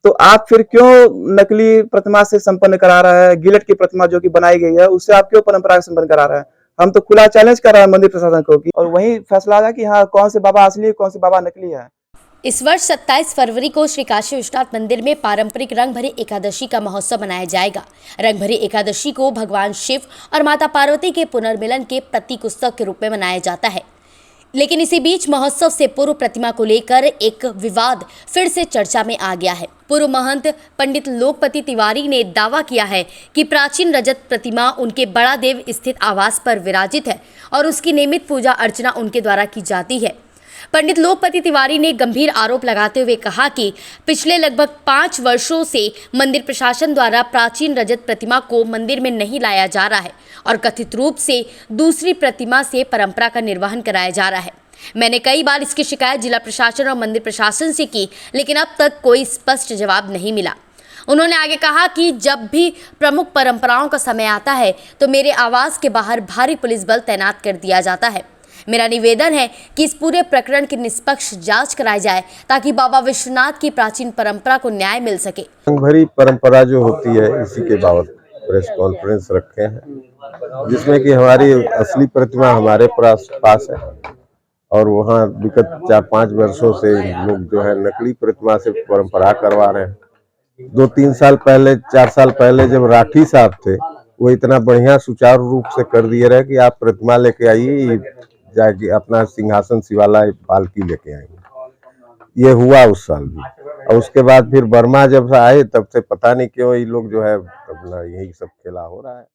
तो आप फिर क्यों नकली प्रतिमा से संपन्न करा रहा है? गिलट की प्रतिमा जो कि बनाई गई है उससे आप क्यों परंपरा का संपन्न करा रहा है? हम तो खुला चैलेंज कर रहे हैं मंदिर प्रशासन को कि और वही फैसला आया कि हाँ कौन से बाबा असली है कौन से बाबा नकली है। इस वर्ष 27 फरवरी को श्री काशी विश्वनाथ मंदिर में पारंपरिक रंग भरी एकादशी का महोत्सव मनाया जाएगा। रंग भरी एकादशी को भगवान शिव और माता पार्वती के पुनर्मिलन के प्रतीक उत्सव के रूप में मनाया जाता है। लेकिन इसी बीच महोत्सव से पूर्व प्रतिमा को लेकर एक विवाद फिर से चर्चा में आ गया है। पूर्व महंत पंडित लोकपति तिवारी ने दावा किया है कि प्राचीन रजत प्रतिमा उनके बड़ा देव स्थित आवास पर विराजित है और उसकी नियमित पूजा अर्चना उनके द्वारा की जाती है। पंडित लोकपति तिवारी ने गंभीर आरोप लगाते हुए कहा कि पिछले लगभग 5 वर्षों से मंदिर प्रशासन द्वारा प्राचीन रजत प्रतिमा को मंदिर में नहीं लाया जा रहा है और कथित रूप से दूसरी प्रतिमा से परंपरा का निर्वहन कराया जा रहा है। मैंने कई बार इसकी शिकायत जिला प्रशासन और मंदिर प्रशासन से की, लेकिन अब तक कोई स्पष्ट जवाब नहीं मिला। उन्होंने आगे कहा कि जब भी प्रमुख परंपराओं का समय आता है तो मेरे आवास के बाहर भारी पुलिस बल तैनात कर दिया जाता है। मेरा निवेदन है कि इस पूरे प्रकरण की निष्पक्ष जांच कराई जाए ताकि बाबा विश्वनाथ की प्राचीन परंपरा को न्याय मिल सके। रंग भरी परंपरा जो होती है इसी के बाबत प्रेस कॉन्फ्रेंस रखे हैं, जिसमें कि हमारी असली प्रतिमा हमारे पास है और वहाँ विगत 4-5 वर्षों से लोग जो है नकली प्रतिमा से परंपरा करवा रहे हैं। 2-3 साल पहले 4 साल पहले जब राठी साहब थे वो इतना बढ़िया सुचारू रूप से कर दिए रहे कि आप प्रतिमा लेके आइए, जाके अपना सिंहासन शिवाला पालकी लेके आएंगे। ये हुआ उस साल भी, और उसके बाद फिर वर्मा जब आए तब से पता नहीं क्यों ये लोग जो है अपना यही सब खेला हो रहा है।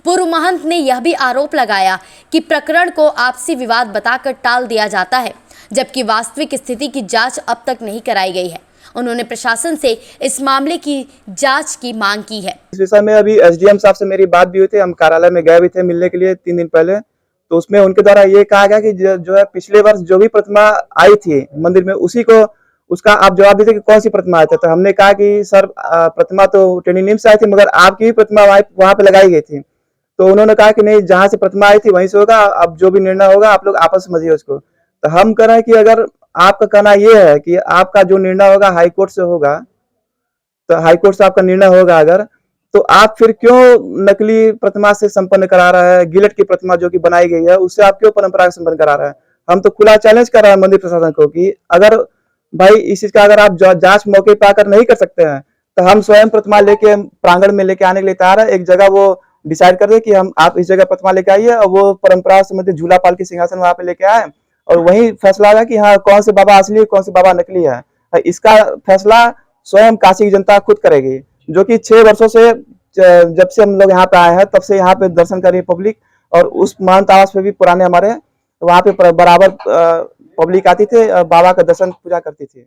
पूर्व महंत ने यह भी आरोप लगाया कि प्रकरण को आपसी विवाद बताकर टाल दिया जाता है, जबकि वास्तविक स्थिति की जांच अब तक नहीं कराई गई है। उन्होंने प्रशासन से इस मामले की जांच की मांग की है। इस विषय में अभी एसडीएम साहब से मेरी बात भी हुई थी, हम कार्यालय में गए भी थे मिलने के लिए 3 दिन पहले। तो उसमें उनके द्वारा ये कहा गया कि जो है पिछले वर्ष जो भी प्रतिमा आई थी मंदिर में उसी को उसका आप जवाब दीजिए कि कौन सी प्रतिमा आई थी। तो हमने कहा कि सर प्रतिमा तो टेनिनिम से आई थी मगर आपकी भी प्रतिमा वहां पे लगाई गई थी। तो उन्होंने कहा कि नहीं, जहां से प्रतिमा आई थी वहीं से होगा, अब जो भी निर्णय होगा आप लोग आपस में समझिए उसको। तो हम कह रहे हैं कि अगर आपका कहना ये है कि आपका जो निर्णय होगा हाईकोर्ट से होगा, तो हाईकोर्ट से आपका निर्णय होगा अगर, तो आप फिर क्यों नकली प्रतिमा से संपन्न करा रहा है? गिलट की प्रतिमा जो कि बनाई गई है उससे आप क्यों परंपरा का संपन्न करा रहा है? हम तो खुला चैलेंज कर रहे हैं मंदिर प्रशासन को कि अगर भाई इस चीज का अगर आप जांच मौके पर आकर नहीं कर सकते हैं तो हम स्वयं प्रतिमा लेके प्रांगण में लेके आने के लिए तैयार है। एक जगह वो डिसाइड कर दे कि हम आप इस जगह प्रतिमा लेके आइए और वो परंपरा संबंधित झूला पाल की सिंहासन वहां पे लेके आए और वही फैसला आया कि हाँ कौन से बाबा असली है कौन से बाबा नकली है। इसका फैसला स्वयं काशी की जनता खुद करेगी, जो कि 6 वर्षों से जब से हम लोग यहाँ पे आए हैं तब से यहाँ पे दर्शन कर रही है पब्लिक। और उस महंत आवास पे भी पुराने हमारे वहाँ पे बराबर पब्लिक आती थी, बाबा का दर्शन पूजा करती थी।